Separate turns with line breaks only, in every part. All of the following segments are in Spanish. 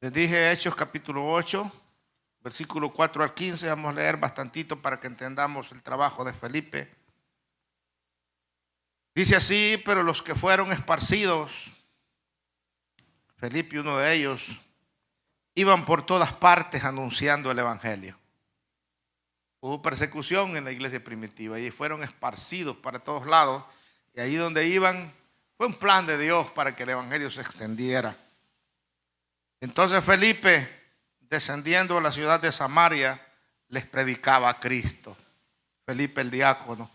Les dije Hechos capítulo 8, versículo 4 al 15. Vamos a leer bastantito para que entendamos el trabajo de Felipe. Dice así: pero los que fueron esparcidos, Felipe uno de ellos, iban por todas partes anunciando el evangelio. Hubo persecución en la iglesia primitiva y fueron esparcidos para todos lados. Y ahí donde iban fue un plan de Dios para que el evangelio se extendiera. Entonces Felipe, descendiendo a la ciudad de Samaria, les predicaba a Cristo. Felipe el diácono.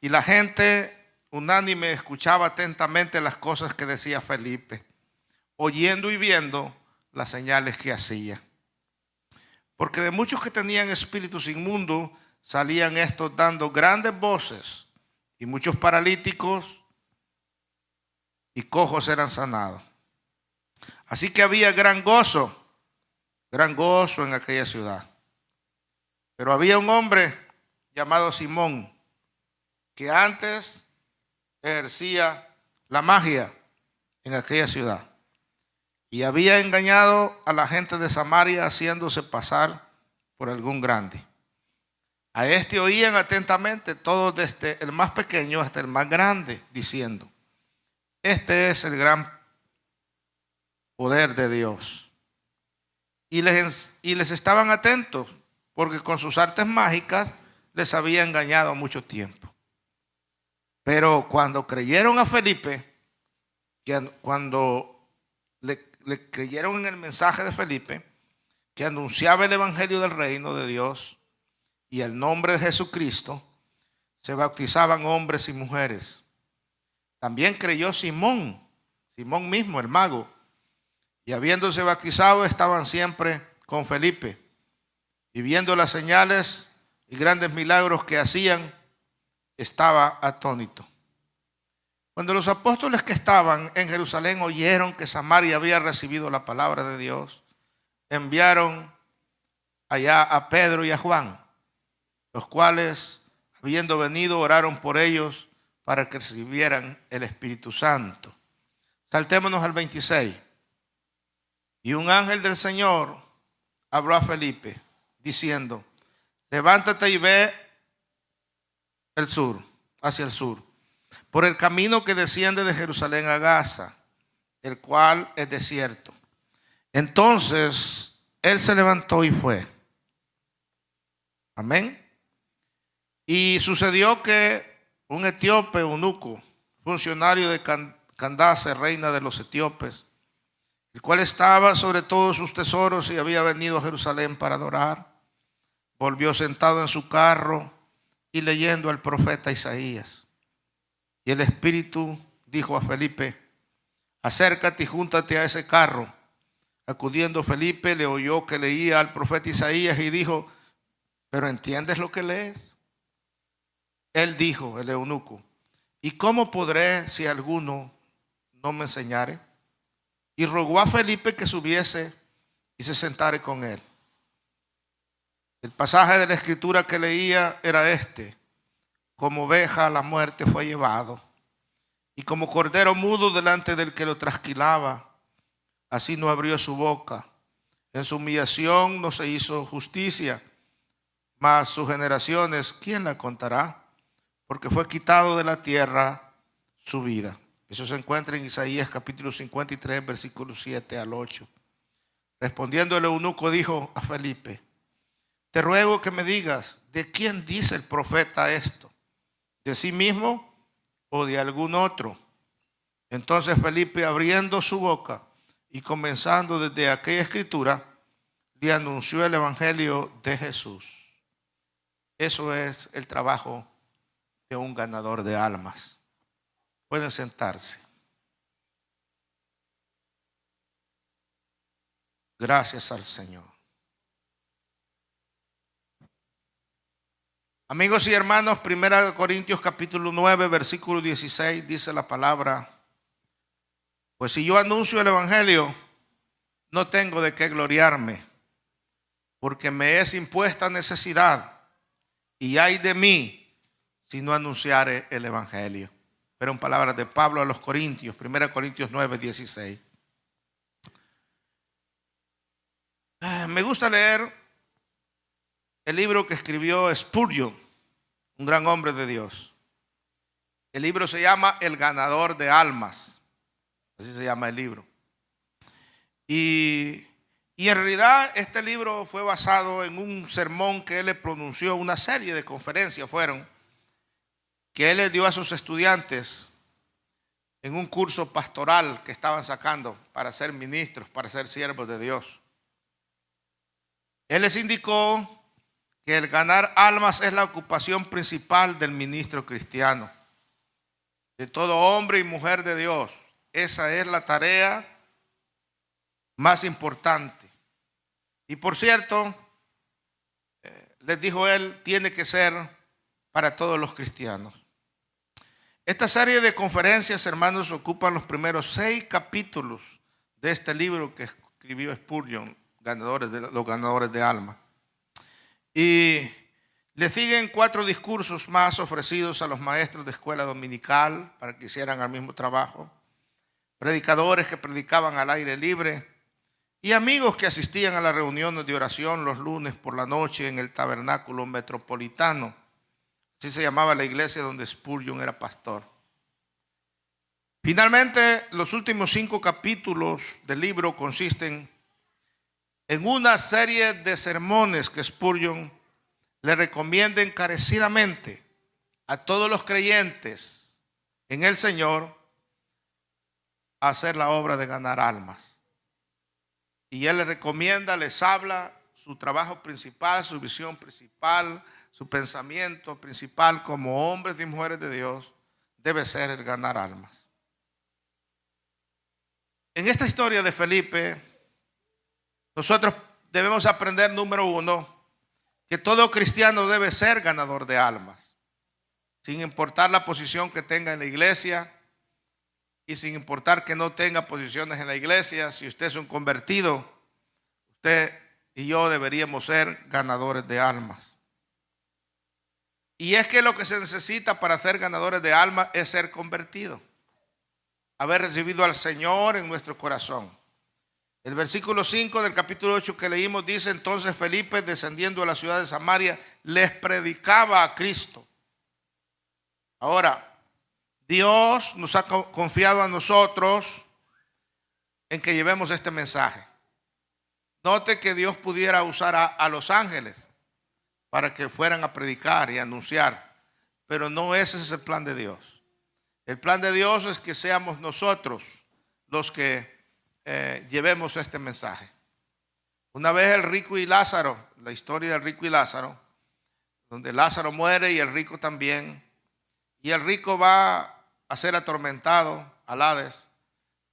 Y la gente unánime escuchaba atentamente las cosas que decía Felipe, oyendo y viendo las señales que hacía. Porque de muchos que tenían espíritus inmundos salían estos dando grandes voces, y muchos paralíticos y cojos eran sanados. Así que había gran gozo en aquella ciudad. Pero había un hombre llamado Simón, que antes ejercía la magia en aquella ciudad y había engañado a la gente de Samaria haciéndose pasar por algún grande. A este oían atentamente todos, desde el más pequeño hasta el más grande, diciendo: este es el gran poder de Dios. Y les estaban atentos, porque con sus artes mágicas les había engañado mucho tiempo. Pero cuando creyeron a Felipe, cuando le creyeron en el mensaje de Felipe, que anunciaba el evangelio del reino de Dios y el nombre de Jesucristo, se bautizaban hombres y mujeres. También creyó Simón mismo, el mago, y habiéndose bautizado estaban siempre con Felipe, y viendo las señales y grandes milagros que hacían, estaba atónito. Cuando los apóstoles que estaban en Jerusalén oyeron que Samaria había recibido la palabra de Dios, enviaron allá a Pedro y a Juan, los cuales, habiendo venido, oraron por ellos para que recibieran el Espíritu Santo. Saltémonos al 26. Y un ángel del Señor habló a Felipe, diciendo: levántate y ve hacia el sur, por el camino que desciende de Jerusalén a Gaza, el cual es desierto. Entonces él se levantó y fue. Amén. Y sucedió que un etíope eunuco, funcionario de Candace, reina de los etíopes, el cual estaba sobre todos sus tesoros y había venido a Jerusalén para adorar, volvió sentado en su carro y leyendo al profeta Isaías. Y el Espíritu dijo a Felipe: acércate y júntate a ese carro. Acudiendo Felipe, le oyó que leía al profeta Isaías y dijo: ¿pero entiendes lo que lees? Él dijo, el eunuco: ¿y cómo podré si alguno no me enseñare? Y rogó a Felipe que subiese y se sentare con él. El pasaje de la escritura que leía era este: como oveja a la muerte fue llevado, y como cordero mudo delante del que lo trasquilaba, así no abrió su boca. En su humillación no se hizo justicia, mas sus generaciones, ¿quién la contará? Porque fue quitado de la tierra su vida. Eso se encuentra en Isaías capítulo 53, versículos 7 al 8. Respondiendo el eunuco dijo a Felipe: te ruego que me digas, ¿de quién dice el profeta esto? ¿De sí mismo o de algún otro? Entonces Felipe, abriendo su boca y comenzando desde aquella escritura, le anunció el evangelio de Jesús. Eso es el trabajo de un ganador de almas. Pueden sentarse. Gracias al Señor. Amigos y hermanos, 1 Corintios capítulo 9, versículo 16, dice la palabra: pues si yo anuncio el evangelio, no tengo de qué gloriarme, porque me es impuesta necesidad, y ay de mí si no anunciare el evangelio. Pero en palabras de Pablo a los Corintios, 1 Corintios 9, 16. Me gusta leer el libro que escribió Spurgeon, un gran hombre de Dios. El libro se llama El ganador de almas. Así se llama el libro. Y en realidad este libro fue basado en un sermón que él le pronunció, una serie de conferencias fueron, que él le dio a sus estudiantes en un curso pastoral que estaban sacando para ser ministros, para ser siervos de Dios. Él les indicó que el ganar almas es la ocupación principal del ministro cristiano, de todo hombre y mujer de Dios. Esa es la tarea más importante. Y por cierto, les dijo él, tiene que ser para todos los cristianos. Esta serie de conferencias, hermanos, ocupan los primeros 6 capítulos de este libro que escribió Spurgeon, los ganadores de alma. Y le siguen 4 discursos más ofrecidos a los maestros de escuela dominical para que hicieran el mismo trabajo, predicadores que predicaban al aire libre y amigos que asistían a las reuniones de oración los lunes por la noche en el tabernáculo metropolitano. Así se llamaba la iglesia donde Spurgeon era pastor. Finalmente, los últimos 5 capítulos del libro consisten en una serie de sermones que Spurgeon le recomienda encarecidamente a todos los creyentes en el Señor a hacer la obra de ganar almas. Y él les recomienda, les habla su trabajo principal, su visión principal, su pensamiento principal como hombres y mujeres de Dios debe ser el ganar almas. En esta historia de Felipe, nosotros debemos aprender, número 1, que todo cristiano debe ser ganador de almas, sin importar la posición que tenga en la iglesia y sin importar que no tenga posiciones en la iglesia. Si usted es un convertido, usted y yo deberíamos ser ganadores de almas. Y es que lo que se necesita para ser ganadores de almas es ser convertido, haber recibido al Señor en nuestro corazón. El versículo 5 del capítulo 8 que leímos dice: entonces Felipe, descendiendo a la ciudad de Samaria, les predicaba a Cristo. Ahora, Dios nos ha confiado a nosotros en que llevemos este mensaje. Note que Dios pudiera usar a los ángeles para que fueran a predicar y anunciar, pero no ese es el plan de Dios. El plan de Dios es que seamos nosotros los que llevemos este mensaje. Una vez el rico y Lázaro, la historia del rico y Lázaro, donde Lázaro muere y el rico también, y el rico va a ser atormentado al Hades,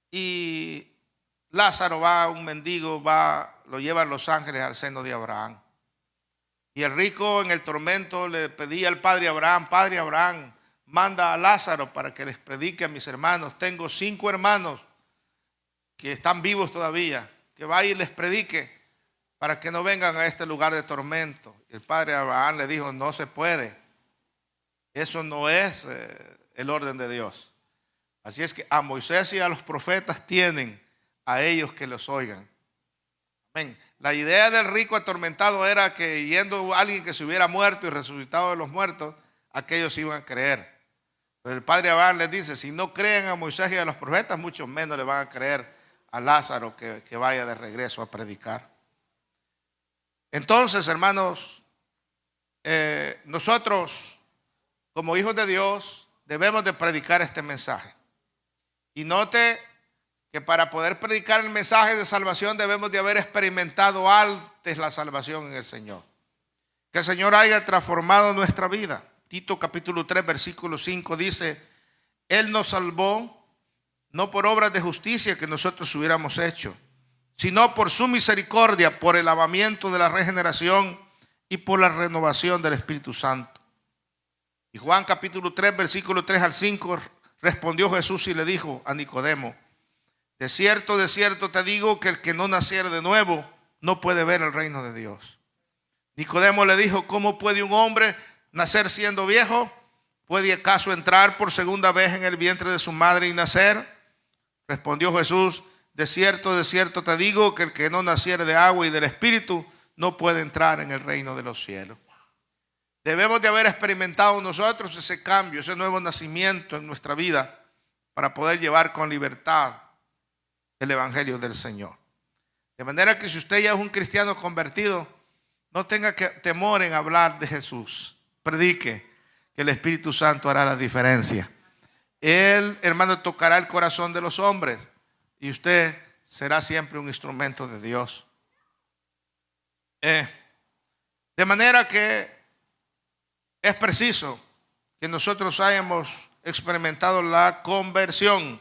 y Lázaro va, un mendigo lo llevan los ángeles al seno de Abraham. Y el rico en el tormento le pedía al padre Abraham: Padre Abraham, manda a Lázaro para que les predique a mis hermanos. Tengo 5 hermanos que están vivos todavía, que vaya y les predique para que no vengan a este lugar de tormento. Y el padre Abraham le dijo: no se puede. Eso no es el orden de Dios. Así es que a Moisés y a los profetas tienen a ellos que los oigan. Amén. La idea del rico atormentado era que yendo alguien que se hubiera muerto y resucitado de los muertos, aquellos iban a creer. Pero el padre Abraham les dice: si no creen a Moisés y a los profetas, mucho menos le van a creer a Lázaro que vaya de regreso a predicar. Entonces, hermanos, nosotros como hijos de Dios debemos de predicar este mensaje. Y note que para poder predicar el mensaje de salvación debemos de haber experimentado antes la salvación en el Señor. Que el Señor haya transformado nuestra vida. Tito capítulo 3 versículo 5 dice: Él nos salvó no por obras de justicia que nosotros hubiéramos hecho, sino por su misericordia, por el lavamiento de la regeneración y por la renovación del Espíritu Santo. Y Juan capítulo 3 versículo 3 al 5 respondió Jesús y le dijo a Nicodemo: de cierto te digo que el que no naciere de nuevo no puede ver el reino de Dios. Nicodemo le dijo: ¿cómo puede un hombre nacer siendo viejo? ¿Puede acaso entrar por segunda vez en el vientre de su madre y nacer? Respondió Jesús: de cierto te digo que el que no naciere de agua y del Espíritu no puede entrar en el reino de los cielos. Debemos de haber experimentado nosotros ese cambio, ese nuevo nacimiento en nuestra vida para poder llevar con libertad el Evangelio del Señor. De manera que si usted ya es un cristiano convertido, no tenga temor en hablar de Jesús. Predique, que el Espíritu Santo hará la diferencia. Él, hermano, tocará el corazón de los hombres y usted será siempre un instrumento de Dios. De manera que es preciso que nosotros hayamos experimentado la conversión.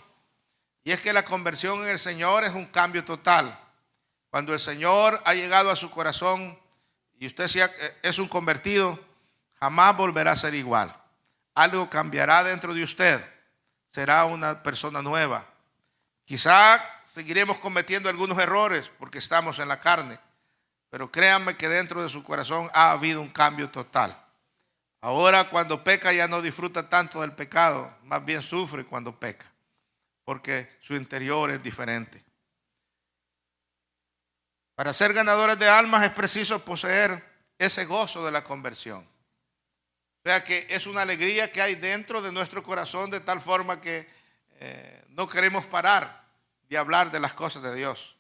Y es que la conversión en el Señor es un cambio total. Cuando el Señor ha llegado a su corazón y usted es un convertido, jamás volverá a ser igual. Algo cambiará dentro de usted. Será una persona nueva. Quizá seguiremos cometiendo algunos errores porque estamos en la carne. Pero créanme que dentro de su corazón ha habido un cambio total. Ahora cuando peca ya no disfruta tanto del pecado. Más bien sufre cuando peca. Porque su interior es diferente. Para ser ganadores de almas es preciso poseer ese gozo de la conversión. O sea que es una alegría que hay dentro de nuestro corazón de tal forma que no queremos parar de hablar de las cosas de Dios.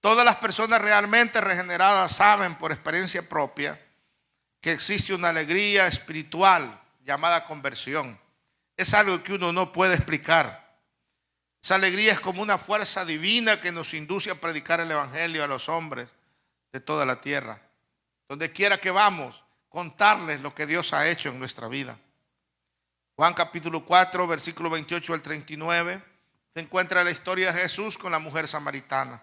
Todas las personas realmente regeneradas saben por experiencia propia que existe una alegría espiritual llamada conversión. Es algo que uno no puede explicar. Esa alegría es como una fuerza divina que nos induce a predicar el Evangelio a los hombres de toda la tierra. Donde quiera que vamos, contarles lo que Dios ha hecho en nuestra vida. Juan capítulo 4, versículo 28 al 39, se encuentra la historia de Jesús con la mujer samaritana.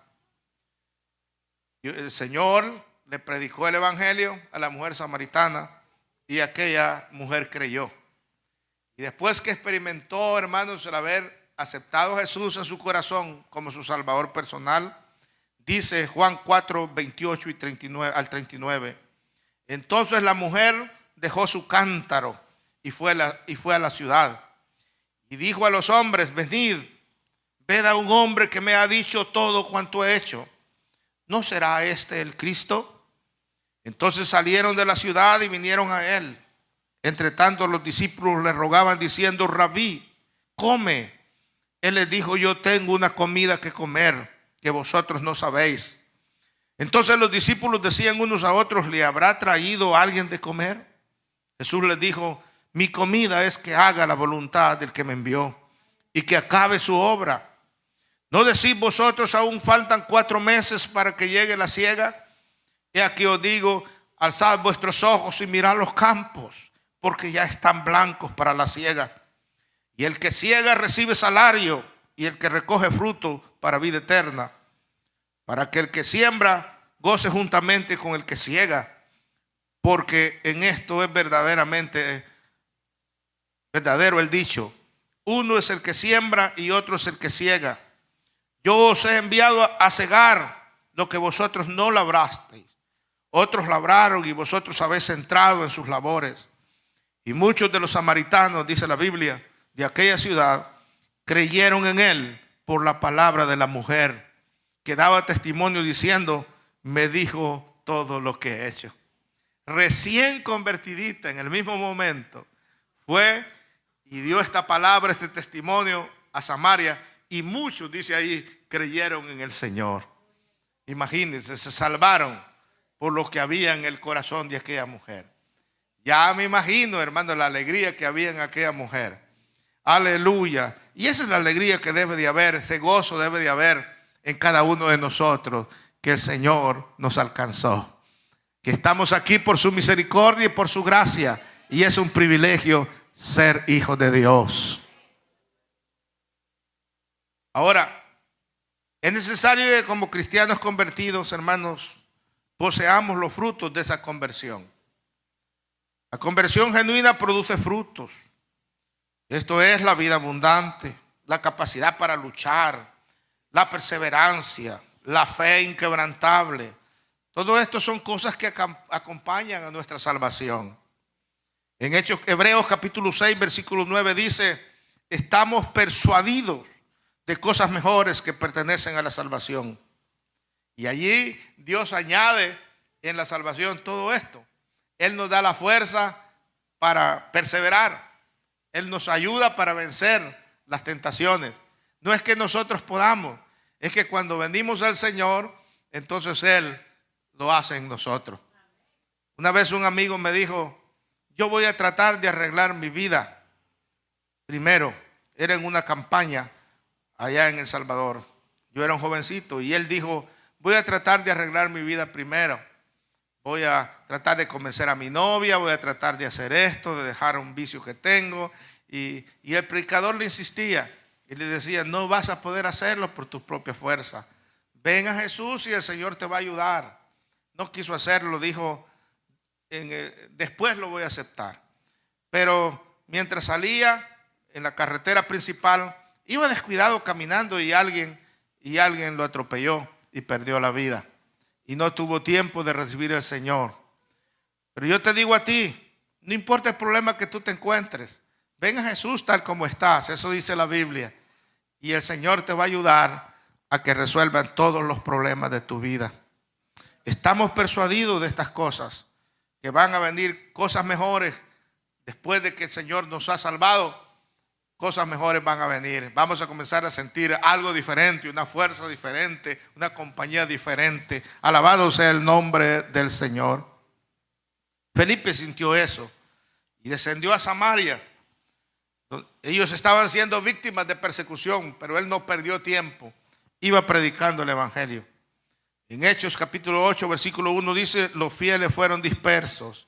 El Señor le predicó el Evangelio a la mujer samaritana y aquella mujer creyó. Y después que experimentó, hermanos, el haber aceptado a Jesús en su corazón como su Salvador personal, dice Juan 4, 28 y 39, al 39. Entonces la mujer dejó su cántaro y fue a la ciudad. Y dijo a los hombres: venid, ved a un hombre que me ha dicho todo cuanto he hecho. ¿No será este el Cristo? Entonces salieron de la ciudad y vinieron a él. Entre tanto los discípulos le rogaban diciendo: Rabí, come. Él les dijo: yo tengo una comida que comer que vosotros no sabéis. Entonces los discípulos decían unos a otros: ¿le habrá traído alguien de comer? Jesús les dijo: mi comida es que haga la voluntad del que me envió y que acabe su obra. ¿No decís vosotros aún faltan 4 meses para que llegue la siega? He aquí os digo: alzad vuestros ojos y mirad los campos, porque ya están blancos para la siega. Y el que siega recibe salario, y el que recoge fruto para vida eterna, para que el que siembra goce juntamente con el que siega, porque en esto es verdadero el dicho: uno es el que siembra y otro es el que siega. Yo os he enviado a segar lo que vosotros no labrasteis. Otros labraron y vosotros habéis entrado en sus labores. Y muchos de los samaritanos, dice la Biblia, de aquella ciudad, creyeron en él por la palabra de la mujer, que daba testimonio diciendo: me dijo todo lo que he hecho. Recién convertidita, en el mismo momento, fue y dio esta palabra, este testimonio a Samaria, y muchos, dice ahí, creyeron en el Señor. Imagínense, se salvaron por lo que había en el corazón de aquella mujer. Ya me imagino, hermano, la alegría que había en aquella mujer. Aleluya. Y esa es la alegría que debe de haber, ese gozo debe de haber en cada uno de nosotros, que el Señor nos alcanzó. Que estamos aquí por su misericordia y por su gracia. Y es un privilegio ser hijos de Dios. Ahora, es necesario que como cristianos convertidos, hermanos, poseamos los frutos de esa conversión. La conversión genuina produce frutos. Esto es la vida abundante, la capacidad para luchar, la perseverancia, la fe inquebrantable. Todo esto son cosas que acompañan a nuestra salvación. En Hebreos capítulo 6, versículo 9 dice: estamos persuadidos de cosas mejores que pertenecen a la salvación. Y allí Dios añade en la salvación todo esto. Él nos da la fuerza para perseverar. Él nos ayuda para vencer las tentaciones. No es que nosotros podamos, es que cuando venimos al Señor, entonces Él lo hace en nosotros. Una vez un amigo me dijo: yo voy a tratar de arreglar mi vida. Primero, era en una campaña allá en El Salvador. Yo era un jovencito y él dijo: voy a tratar de arreglar mi vida primero. Voy a tratar de convencer a mi novia, voy a tratar de hacer esto, de dejar un vicio que tengo. Y el predicador le insistía y le decía: no vas a poder hacerlo por tus propias fuerzas. Ven a Jesús y el Señor te va a ayudar. No quiso hacerlo, dijo: después lo voy a aceptar. Pero mientras salía en la carretera principal, iba descuidado caminando y alguien lo atropelló y perdió la vida. Y no tuvo tiempo de recibir al Señor. Pero yo te digo a ti, no importa el problema que tú te encuentres, ven a Jesús tal como estás. Eso dice la Biblia. Y el Señor te va a ayudar a que resuelvan todos los problemas de tu vida. Estamos persuadidos de estas cosas, que van a venir cosas mejores después de que el Señor nos ha salvado. Cosas mejores van a venir. Vamos a comenzar a sentir algo diferente, una fuerza diferente, una compañía diferente. Alabado sea el nombre del Señor. Felipe sintió eso y descendió a Samaria. Ellos estaban siendo víctimas de persecución, pero él no perdió tiempo. Iba predicando el evangelio. En Hechos capítulo 8 versículo 1 dice: los fieles fueron dispersos,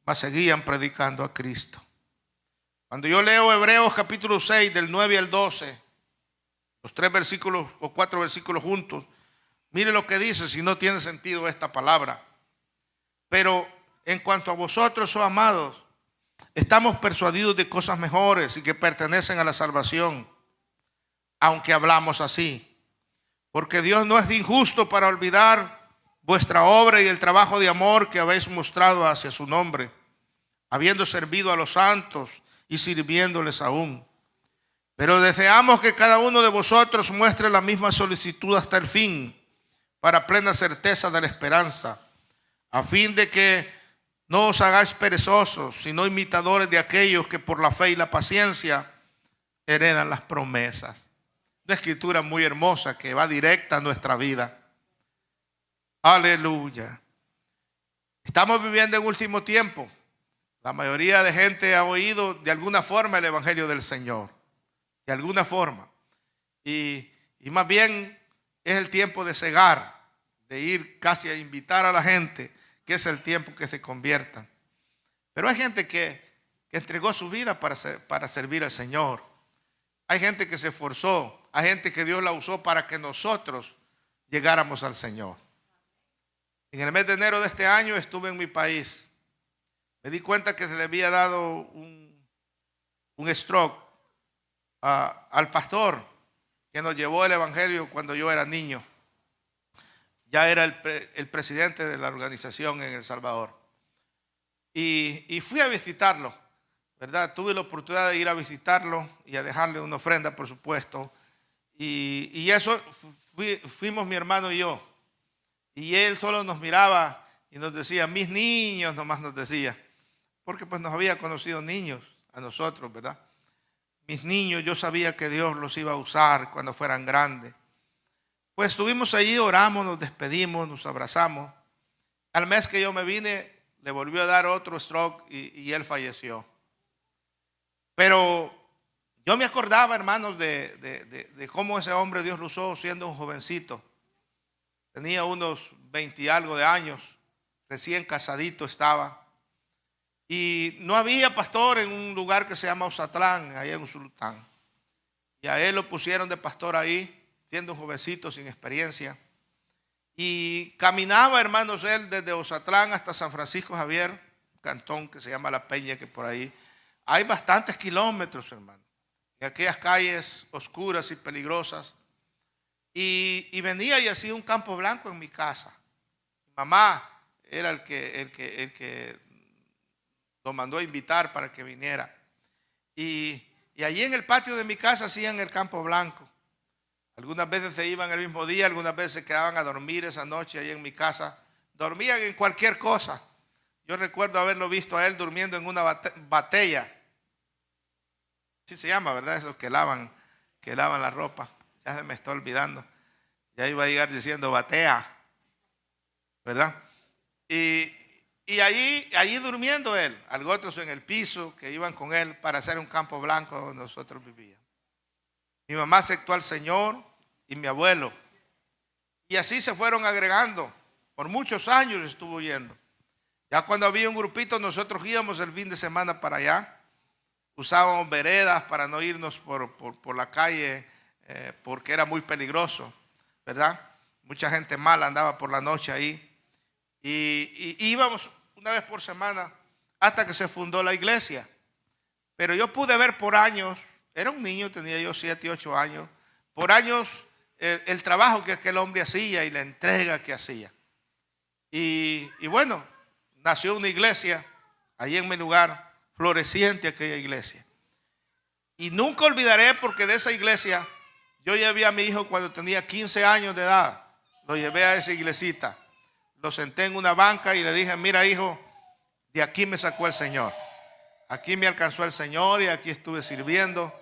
mas seguían predicando a Cristo. Cuando yo leo Hebreos capítulo 6 del 9 al 12, los 3 versículos o 4 versículos juntos, mire lo que dice, si no tiene sentido esta palabra. Pero en cuanto a vosotros, oh amados, estamos persuadidos de cosas mejores y que pertenecen a la salvación, aunque hablamos así. Porque Dios no es injusto para olvidar vuestra obra y el trabajo de amor que habéis mostrado hacia su nombre, habiendo servido a los santos y sirviéndoles aún. Pero deseamos que cada uno de vosotros muestre la misma solicitud hasta el fin, para plena certeza de la esperanza, a fin de que no os hagáis perezosos, sino imitadores de aquellos que por la fe y la paciencia heredan las promesas. Una escritura muy hermosa que va directa a nuestra vida. Aleluya. Estamos viviendo en último tiempo. La mayoría de gente ha oído de alguna forma el evangelio del Señor. De alguna forma. Y más bien es el tiempo de cegar, de ir casi a invitar a la gente, que es el tiempo que se conviertan. Pero hay gente que entregó su vida para servir al Señor. Hay gente que se esforzó. Hay gente que Dios la usó para que nosotros llegáramos al Señor. En el mes de enero de este año estuve en mi país. Me di cuenta que se le había dado un stroke al pastor que nos llevó el evangelio cuando yo era niño. Ya era el presidente de la organización en El Salvador. Y fui a visitarlo, ¿verdad? Tuve la oportunidad de ir a visitarlo y a dejarle una ofrenda, por supuesto. Y eso fuimos mi hermano y yo. Y él solo nos miraba y nos decía: mis niños, nomás nos decía. Porque pues nos había conocido niños a nosotros, ¿verdad? Mis niños, yo sabía que Dios los iba a usar cuando fueran grandes. Pues estuvimos allí, oramos, nos despedimos, nos abrazamos. Al mes que yo me vine, le volvió a dar otro stroke y él falleció. Pero yo me acordaba, hermanos, de cómo ese hombre Dios lo usó siendo un jovencito. Tenía unos 20 y algo de años, recién casadito estaba. Y no había pastor en un lugar que se llama Ozatlán, allá en Usulután. Y a él lo pusieron de pastor ahí, siendo un jovencito sin experiencia. Y caminaba, hermanos, él desde Ozatlán hasta San Francisco Javier, un cantón que se llama La Peña, que por ahí hay bastantes kilómetros, hermano, en aquellas calles oscuras y peligrosas. Y venía y hacía un campo blanco en mi casa. Mi mamá era el que lo mandó a invitar para que viniera. Y allí en el patio de mi casa hacían el campo blanco. Algunas veces se iban el mismo día, algunas veces se quedaban a dormir esa noche ahí en mi casa. Dormían en cualquier cosa. Yo recuerdo haberlo visto a él durmiendo en una batella. Así se llama, ¿verdad? Esos que lavan la ropa. Ya se me está olvidando. Ya iba a llegar diciendo batea, ¿verdad? Y allí durmiendo él. Algo otros en el piso que iban con él para hacer un campo blanco donde nosotros vivíamos. Mi mamá aceptó al Señor y mi abuelo. Y así se fueron agregando. Por muchos años estuvo yendo. Ya cuando había un grupito, nosotros íbamos el fin de semana para allá. Usábamos veredas para no irnos por la calle porque era muy peligroso, ¿verdad? Mucha gente mala andaba por la noche ahí. Y íbamos una vez por semana hasta que se fundó la iglesia. Pero yo pude ver por años, era un niño, tenía yo 7, 8 años, por años el trabajo que aquel hombre hacía y la entrega que hacía. Y bueno, nació una iglesia allí en mi lugar, floreciente aquella iglesia. Y nunca olvidaré, porque de esa iglesia yo llevé a mi hijo cuando tenía 15 años de edad. Lo llevé a esa iglesita. Lo senté en una banca y le dije: mira, hijo, de aquí me sacó el Señor. Aquí me alcanzó el Señor y aquí estuve sirviendo.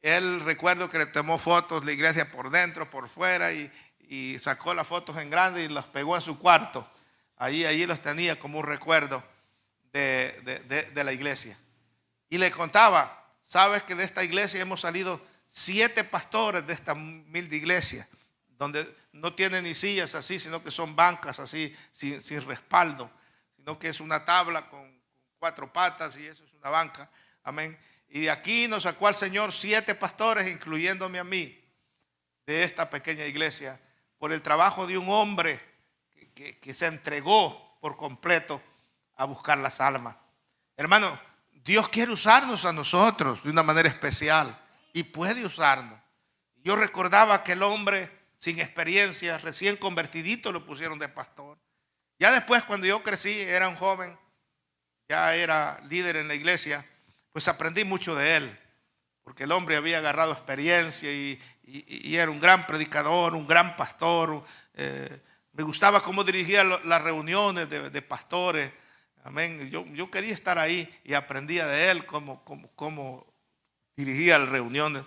Él, recuerdo que le tomó fotos la iglesia por dentro, por fuera, y sacó las fotos en grande y las pegó en su cuarto. Allí los tenía como un recuerdo de la iglesia. Y le contaba: sabes que de esta iglesia hemos salido 7 pastores de esta humilde iglesia, donde no tienen ni sillas así, sino que son bancas así, sin respaldo, sino que es una tabla con 4 patas y eso es una banca. Amén. Y de aquí nos sacó al Señor 7 pastores, incluyéndome a mí, de esta pequeña iglesia, por el trabajo de un hombre que se entregó por completo a buscar las almas. Hermano, Dios quiere usarnos a nosotros de una manera especial y puede usarnos. Yo recordaba a aquel hombre sin experiencia, recién convertidito, lo pusieron de pastor. Ya después, cuando yo crecí, era un joven, ya era líder en la iglesia, pues aprendí mucho de él, porque el hombre había agarrado experiencia y era un gran predicador, un gran pastor. Me gustaba cómo dirigía las reuniones de pastores. Amén. Yo quería estar ahí y aprendía de él cómo dirigía las reuniones.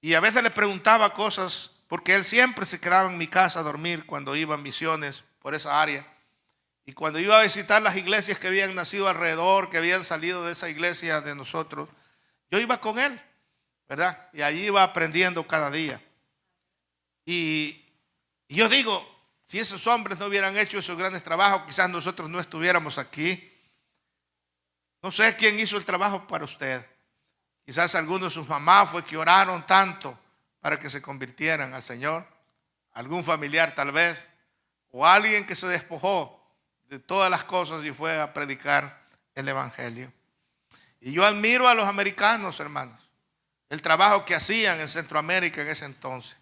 Y a veces le preguntaba cosas, porque él siempre se quedaba en mi casa a dormir cuando iba a misiones por esa área. Y cuando iba a visitar las iglesias que habían nacido alrededor, que habían salido de esa iglesia de nosotros, yo iba con él, ¿verdad? Y allí iba aprendiendo cada día. Y yo digo, si esos hombres no hubieran hecho esos grandes trabajos, quizás nosotros no estuviéramos aquí. No sé quién hizo el trabajo para usted. Quizás alguno de sus mamás fue que oraron tanto para que se convirtieran al Señor. Algún familiar tal vez. O alguien que se despojó de todas las cosas y fue a predicar el evangelio. Y yo admiro a los americanos, hermanos, el trabajo que hacían en Centroamérica en ese entonces.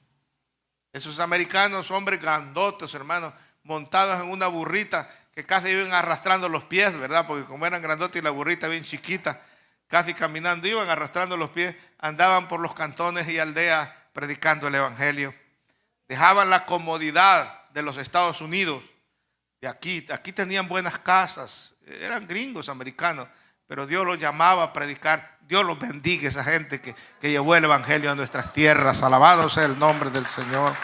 Esos americanos, hombres grandotes, hermanos, montados en una burrita que casi iban arrastrando los pies, ¿verdad? Porque como eran grandotes y la burrita bien chiquita, casi caminando, iban arrastrando los pies, andaban por los cantones y aldeas predicando el evangelio. Dejaban la comodidad de los Estados Unidos. De aquí tenían buenas casas, eran gringos americanos, pero Dios los llamaba a predicar. Dios los bendiga, esa gente que llevó el evangelio a nuestras tierras. Alabado sea el nombre del Señor.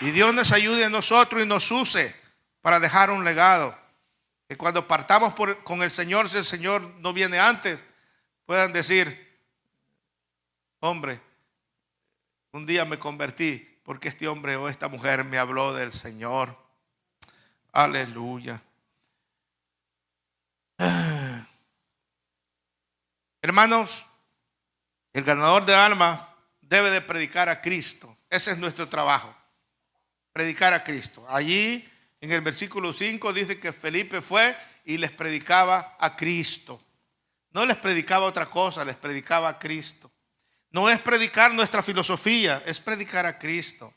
Y Dios nos ayude a nosotros y nos use para dejar un legado. Que cuando partamos con el Señor, si el Señor no viene antes, puedan decir: hombre, un día me convertí porque este hombre o esta mujer me habló del Señor. Aleluya. Hermanos, el ganador de almas debe de predicar a Cristo. Ese es nuestro trabajo, predicar a Cristo. Allí en el versículo 5 dice que Felipe fue y les predicaba a Cristo. No les predicaba otra cosa, les predicaba a Cristo. No es predicar nuestra filosofía, es predicar a Cristo.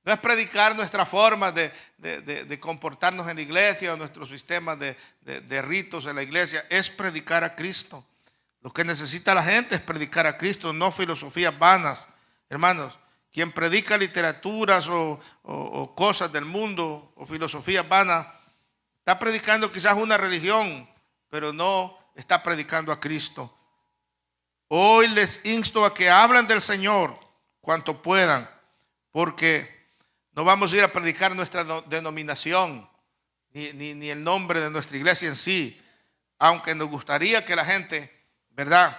No es predicar nuestra forma de comportarnos en la iglesia o nuestro sistema de ritos en la iglesia, es predicar a Cristo. Lo que necesita la gente es predicar a Cristo, no filosofías vanas. Hermanos, quien predica literaturas o cosas del mundo o filosofías vanas, está predicando quizás una religión, pero no está predicando a Cristo. Hoy les insto a que hablen del Señor cuanto puedan, porque no vamos a ir a predicar nuestra denominación, ni el nombre de nuestra iglesia en sí, aunque nos gustaría que la gente, ¿verdad?,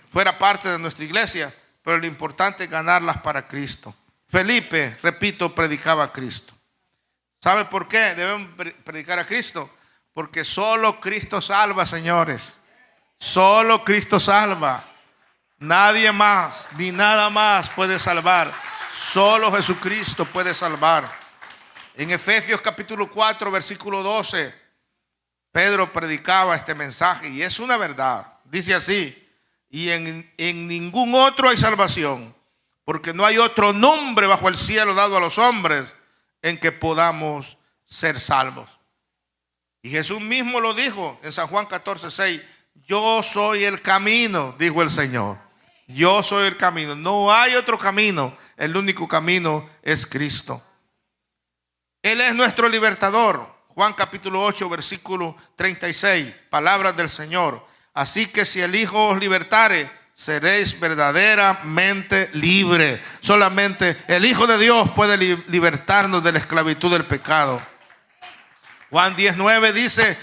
fuera parte de nuestra iglesia, pero lo importante es ganarlas para Cristo. Felipe, repito, predicaba a Cristo. ¿Sabe por qué debemos predicar a Cristo? Porque solo Cristo salva, señores. Solo Cristo salva. Nadie más ni nada más puede salvar. Solo Jesucristo puede salvar. En Efesios capítulo 4, versículo 12, Pedro predicaba este mensaje y es una verdad. Dice así: y en ningún otro hay salvación, porque no hay otro nombre bajo el cielo dado a los hombres en que podamos ser salvos. Y Jesús mismo lo dijo en San Juan 14:6. Yo soy el camino, dijo el Señor. Yo soy el camino. No hay otro camino. El único camino es Cristo. Él es nuestro libertador. Juan capítulo 8, versículo 36. Palabras del Señor. Así que si el Hijo os libertare, seréis verdaderamente libres. Solamente el Hijo de Dios puede libertarnos de la esclavitud del pecado. Juan 10:9 dice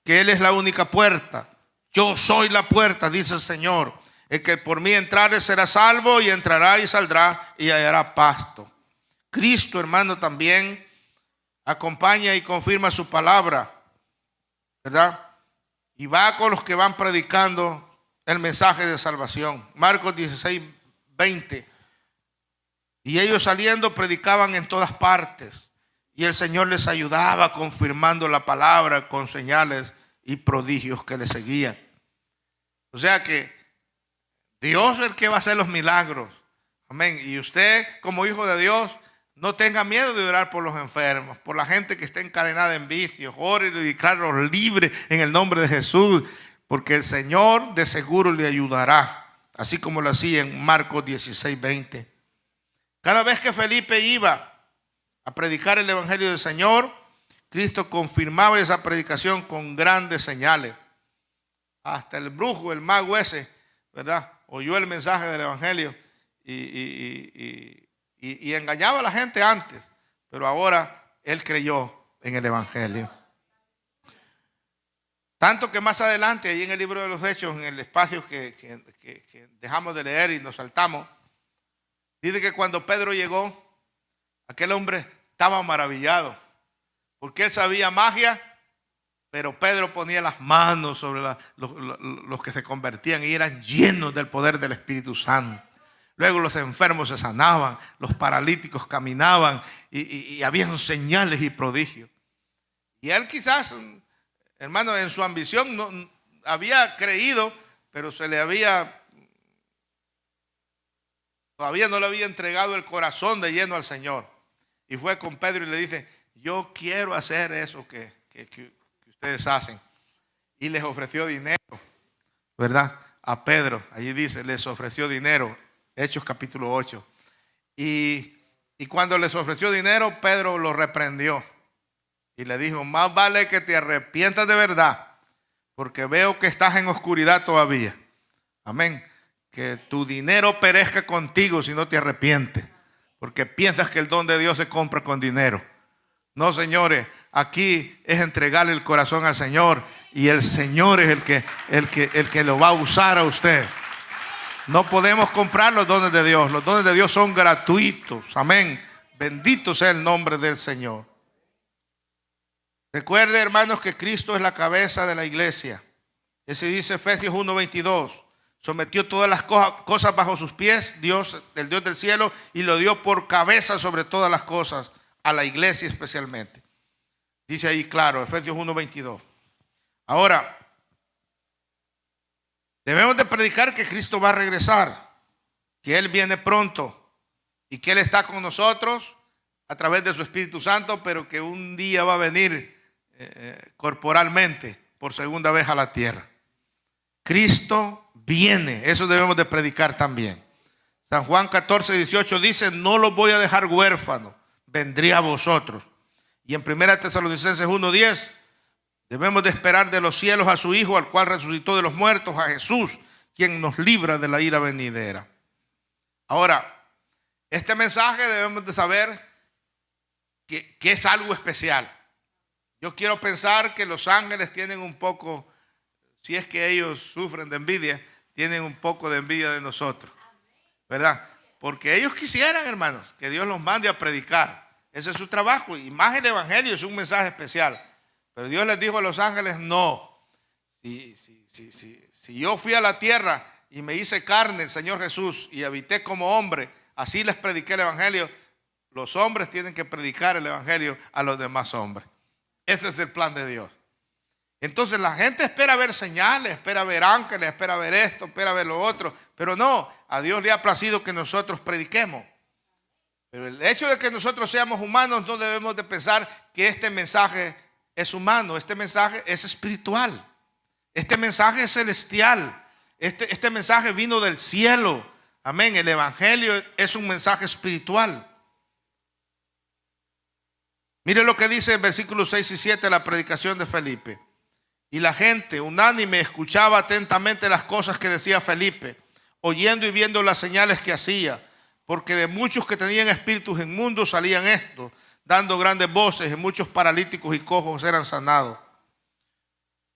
que Él es la única puerta. Yo soy la puerta, dice el Señor. El que por mí entrare será salvo, y entrará y saldrá y hallará pasto. Cristo, hermano, también acompaña y confirma su palabra, ¿verdad? Y va con los que van predicando el mensaje de salvación. Marcos 16:20. Y ellos saliendo predicaban en todas partes, y el Señor les ayudaba confirmando la palabra con señales y prodigios que le seguían. O sea que Dios es el que va a hacer los milagros. Amén. Y usted, como hijo de Dios, no tenga miedo de orar por los enfermos, por la gente que está encadenada en vicios. Ore y decláralo libre en el nombre de Jesús, porque el Señor de seguro le ayudará, así como lo hacía en Marcos 16:20. Cada vez que Felipe iba a predicar el evangelio del Señor, Cristo confirmaba esa predicación con grandes señales. Hasta el brujo, el mago ese, ¿verdad?, oyó el mensaje del evangelio y engañaba a la gente antes, pero ahora él creyó en el evangelio. Tanto que más adelante, ahí en el libro de los Hechos, en el espacio que dejamos de leer y nos saltamos, dice que cuando Pedro llegó, aquel hombre estaba maravillado, porque él sabía magia, pero Pedro ponía las manos sobre los que se convertían y eran llenos del poder del Espíritu Santo. Luego los enfermos se sanaban, los paralíticos caminaban y habían señales y prodigios. Y él quizás, hermano, en su ambición no había creído, pero todavía no le había entregado el corazón de lleno al Señor. Y fue con Pedro y le dice: yo quiero hacer eso que ustedes hacen. Y les ofreció dinero, ¿verdad?, a Pedro. Allí dice, les ofreció dinero. Hechos capítulo 8. Y cuando les ofreció dinero, Pedro lo reprendió y le dijo: más vale que te arrepientas de verdad, porque veo que estás en oscuridad todavía. Amén. Que tu dinero perezca contigo si no te arrepientes, porque piensas que el don de Dios se compra con dinero. No, señores, aquí es entregarle el corazón al Señor, y el Señor es el que lo va a usar a usted. No podemos comprar los dones de Dios. Los dones de Dios son gratuitos. Amén. Bendito sea el nombre del Señor. Recuerde, hermanos, que Cristo es la cabeza de la iglesia. Ese dice Efesios 1:22. Sometió todas las cosas bajo sus pies, Dios, el Dios del cielo, y lo dio por cabeza sobre todas las cosas, a la iglesia especialmente. Dice ahí claro, Efesios 1:22. Ahora, debemos de predicar que Cristo va a regresar, que Él viene pronto y que Él está con nosotros a través de su Espíritu Santo, pero que un día va a venir corporalmente por segunda vez a la tierra. Cristo viene. Eso debemos de predicar también. San Juan 14:18 dice: no los voy a dejar huérfanos, vendré a vosotros. Y en 1 Tesalonicenses 1:10 debemos de esperar de los cielos a su Hijo, al cual resucitó de los muertos, a Jesús, quien nos libra de la ira venidera. Ahora, este mensaje debemos de saber que es algo especial. Yo quiero pensar que los ángeles tienen un poco, si es que ellos sufren de envidia, tienen un poco de envidia de nosotros, ¿verdad? Porque ellos quisieran, hermanos, que Dios los mande a predicar. Ese es su trabajo. Y más el evangelio es un mensaje especial. Pero Dios les dijo a los ángeles: no. Si yo fui a la tierra y me hice carne, el Señor Jesús, y habité como hombre, así les prediqué el evangelio. Los hombres tienen que predicar el evangelio a los demás hombres. Ese es el plan de Dios. Entonces la gente espera ver señales, espera ver ángeles, espera ver esto, espera ver lo otro. Pero no, a Dios le ha placido que nosotros prediquemos. Pero el hecho de que nosotros seamos humanos, no debemos de pensar que este mensaje es humano. Este mensaje es espiritual. Este mensaje es celestial. Este mensaje vino del cielo. Amén. El evangelio es un mensaje espiritual. Mire lo que dice en versículos 6 y 7 la predicación de Felipe. Y la gente unánime escuchaba atentamente las cosas que decía Felipe, oyendo y viendo las señales que hacía, porque de muchos que tenían espíritus inmundos salían estos, dando grandes voces, y muchos paralíticos y cojos eran sanados.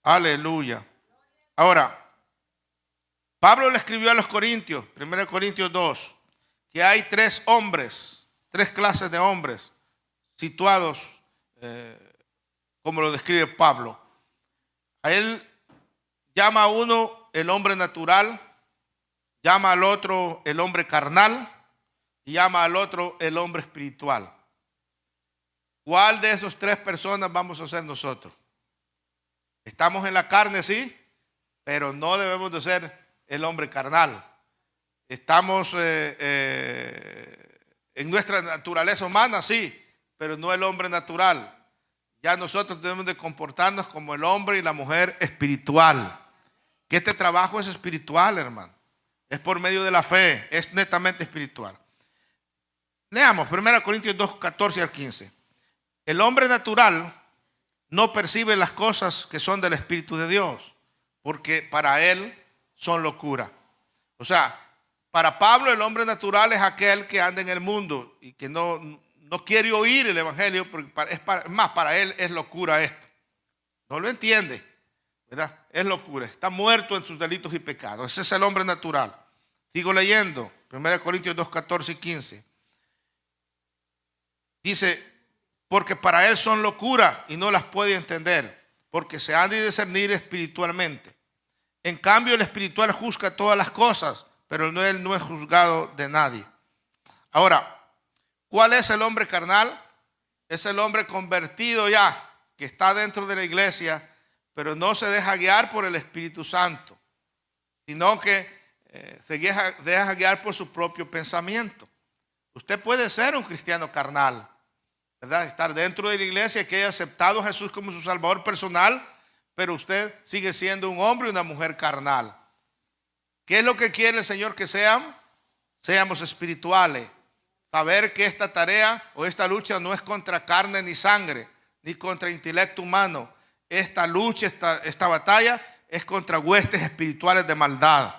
Aleluya. Ahora, Pablo le escribió a los Corintios, 1 Corintios 2, que hay tres clases de hombres situados, como lo describe Pablo. A él llama a uno el hombre natural, llama al otro el hombre carnal y llama al otro el hombre espiritual. ¿Cuál de esos tres personas vamos a ser nosotros? Estamos en la carne, sí, pero no debemos de ser el hombre carnal. Estamos en nuestra naturaleza humana, sí, pero no el hombre natural. Ya nosotros debemos de comportarnos como el hombre y la mujer espiritual. Que este trabajo es espiritual, hermano. Es por medio de la fe, es netamente espiritual. Leamos 1 Corintios 2, 14 al 15. El hombre natural no percibe las cosas que son del Espíritu de Dios, porque para él son locura. O sea, para Pablo el hombre natural es aquel que anda en el mundo y que no quiere oír el evangelio, porque para él es locura esto. No lo entiende, ¿verdad? Es locura. Está muerto en sus delitos y pecados. Ese es el hombre natural. Sigo leyendo. 1 Corintios 2, 14 y 15. Dice: porque para él son locura y no las puede entender, porque se han de discernir espiritualmente. En cambio, el espiritual juzga todas las cosas, pero él no es juzgado de nadie. Ahora, ¿cuál es el hombre carnal? Es el hombre convertido ya, que está dentro de la iglesia, pero no se deja guiar por el Espíritu Santo, sino que se deja guiar por su propio pensamiento. Usted puede ser un cristiano carnal, ¿verdad? Estar dentro de la iglesia, que haya aceptado a Jesús como su salvador personal, pero usted sigue siendo un hombre y una mujer carnal. ¿Qué es lo que quiere el Señor que seamos? Seamos espirituales. Saber que esta tarea o esta lucha no es contra carne ni sangre, ni contra intelecto humano. Esta lucha, esta batalla es contra huestes espirituales de maldad.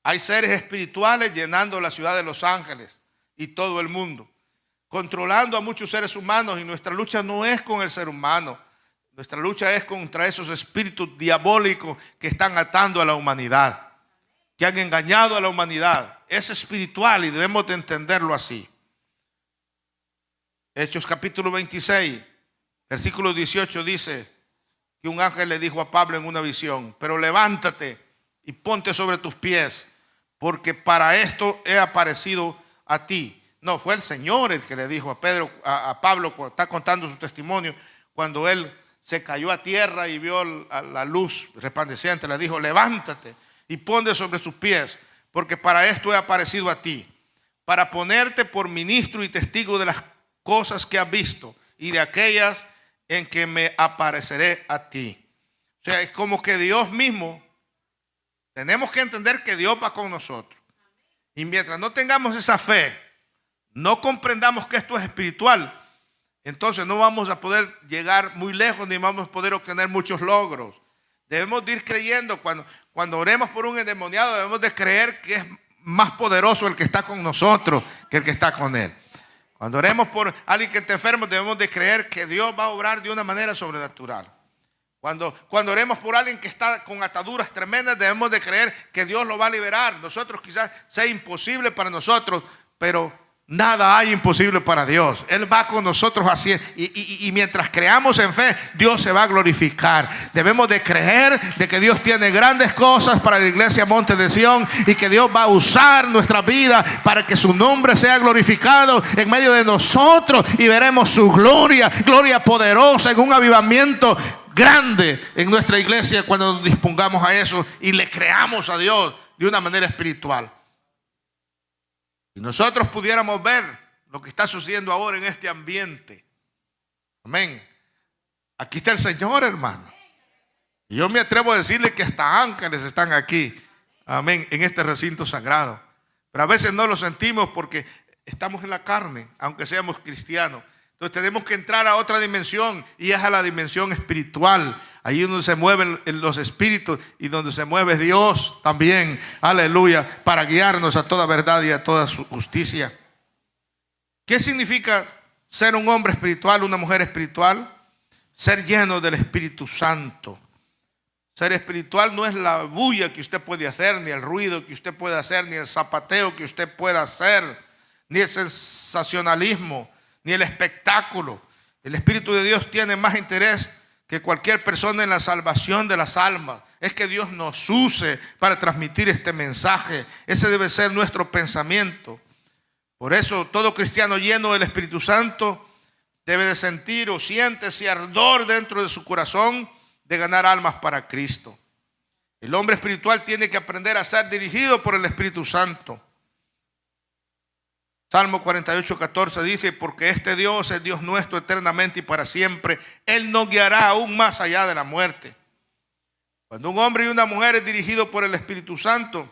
Hay seres espirituales llenando la ciudad de Los Ángeles y todo el mundo, controlando a muchos seres humanos, y nuestra lucha no es con el ser humano. Nuestra lucha es contra esos espíritus diabólicos que están atando a la humanidad, que han engañado a la humanidad. Es espiritual y debemos de entenderlo así. Hechos capítulo 26, versículo 18 dice que un ángel le dijo a Pablo en una visión: pero levántate y ponte sobre tus pies, porque para esto he aparecido a ti. No, fue el Señor el que le dijo a Pablo, cuando está contando su testimonio, cuando él se cayó a tierra y vio la luz resplandeciente, le dijo: levántate y ponte sobre sus pies, porque para esto he aparecido a ti, para ponerte por ministro y testigo de las cosas que has visto y de aquellas en que me apareceré a ti. O sea, es como que Dios mismo Tenemos que entender que Dios va con nosotros. Y mientras no tengamos esa fe, no comprendamos que esto es espiritual, entonces no vamos a poder llegar muy lejos ni vamos a poder obtener muchos logros. Debemos de ir creyendo. Cuando oremos por un endemoniado, debemos de creer que es más poderoso el que está con nosotros que el que está con él. Cuando oremos por alguien que está enfermo, debemos de creer que Dios va a obrar de una manera sobrenatural. Cuando oremos por alguien que está con ataduras tremendas, debemos de creer que Dios lo va a liberar. Nosotros quizás sea imposible para nosotros, pero nada hay imposible para Dios. Él va con nosotros así. Y mientras creamos en fe, Dios se va a glorificar. Debemos de creer de que Dios tiene grandes cosas para la iglesia Monte de Sión y que Dios va a usar nuestra vida para que su nombre sea glorificado en medio de nosotros y veremos su gloria poderosa en un avivamiento grande en nuestra iglesia cuando nos dispongamos a eso y le creamos a Dios de una manera espiritual. Si nosotros pudiéramos ver lo que está sucediendo ahora en este ambiente, amén. Aquí está el Señor, hermano. Y yo me atrevo a decirle que hasta ángeles están aquí, amén, en este recinto sagrado. Pero a veces no lo sentimos porque estamos en la carne, aunque seamos cristianos. Entonces tenemos que entrar a otra dimensión y es a la dimensión espiritual. Ahí donde se mueven los espíritus y donde se mueve Dios también, aleluya, para guiarnos a toda verdad y a toda su justicia. ¿Qué significa ser un hombre espiritual, una mujer espiritual? Ser lleno del Espíritu Santo. Ser espiritual no es la bulla que usted puede hacer, ni el ruido que usted puede hacer, ni el zapateo que usted pueda hacer, ni el sensacionalismo, ni el espectáculo. El Espíritu de Dios tiene más interés que cualquier persona en la salvación de las almas. Es que Dios nos use para transmitir este mensaje. Ese debe ser nuestro pensamiento. Por eso todo cristiano lleno del Espíritu Santo debe de sentir o siente ese ardor dentro de su corazón de ganar almas para Cristo. El hombre espiritual tiene que aprender a ser dirigido por el Espíritu Santo. Salmo 48:14 dice: porque este Dios es Dios nuestro eternamente y para siempre. Él nos guiará aún más allá de la muerte. Cuando un hombre y una mujer es dirigido por el Espíritu Santo,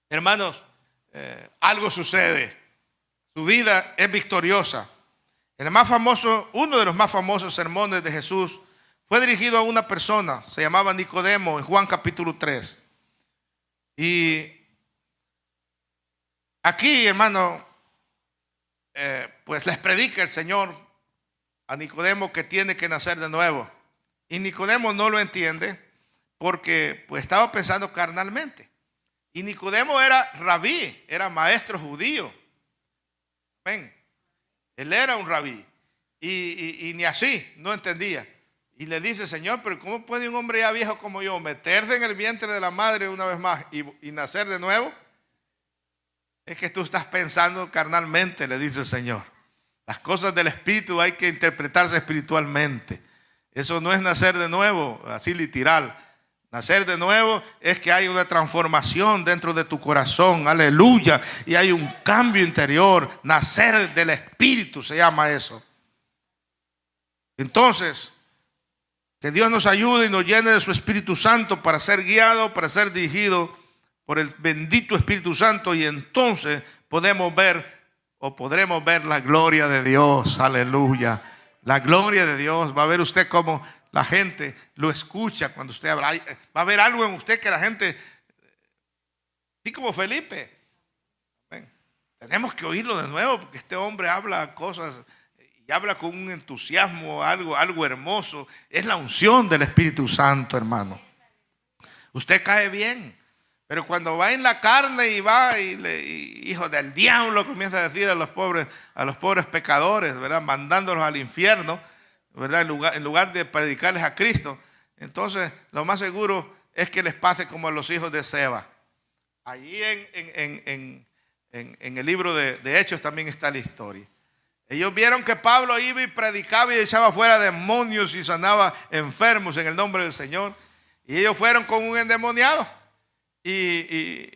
hermanos, algo sucede. Su vida es victoriosa. Uno de los más famosos sermones de Jesús fue dirigido a una persona, se llamaba Nicodemo, en Juan capítulo 3. Y aquí, hermano, pues les predica el Señor a Nicodemo que tiene que nacer de nuevo. Y Nicodemo no lo entiende porque pues estaba pensando carnalmente. Y Nicodemo era rabí, era maestro judío. Ven, él era un rabí y ni así, no entendía. Y le dice: Señor, pero ¿cómo puede un hombre ya viejo como yo meterse en el vientre de la madre una vez más y nacer de nuevo? Es que tú estás pensando carnalmente, le dice el Señor. Las cosas del Espíritu hay que interpretarse espiritualmente. Eso no es nacer de nuevo, así literal. Nacer de nuevo es que hay una transformación dentro de tu corazón, aleluya. Y hay un cambio interior. Nacer del Espíritu se llama eso. Entonces, que Dios nos ayude y nos llene de su Espíritu Santo para ser guiado, para ser dirigido por el bendito Espíritu Santo, y entonces podremos ver la gloria de Dios, aleluya. La gloria de Dios. Va a ver usted cómo la gente lo escucha cuando usted habla. Va a haber algo en usted que la gente, así como Felipe, ven, tenemos que oírlo de nuevo porque este hombre habla cosas y habla con un entusiasmo, algo hermoso. Es la unción del Espíritu Santo, hermano. Usted cae bien. Pero cuando va en la carne y va hijo del diablo, comienza a decir a los pobres pecadores, ¿verdad? Mandándolos al infierno, ¿verdad? En lugar de predicarles a Cristo. Entonces, lo más seguro es que les pase como a los hijos de Seba. Allí en el libro de Hechos también está la historia. Ellos vieron que Pablo iba y predicaba y echaba fuera demonios y sanaba enfermos en el nombre del Señor. Y ellos fueron con un endemoniado. Y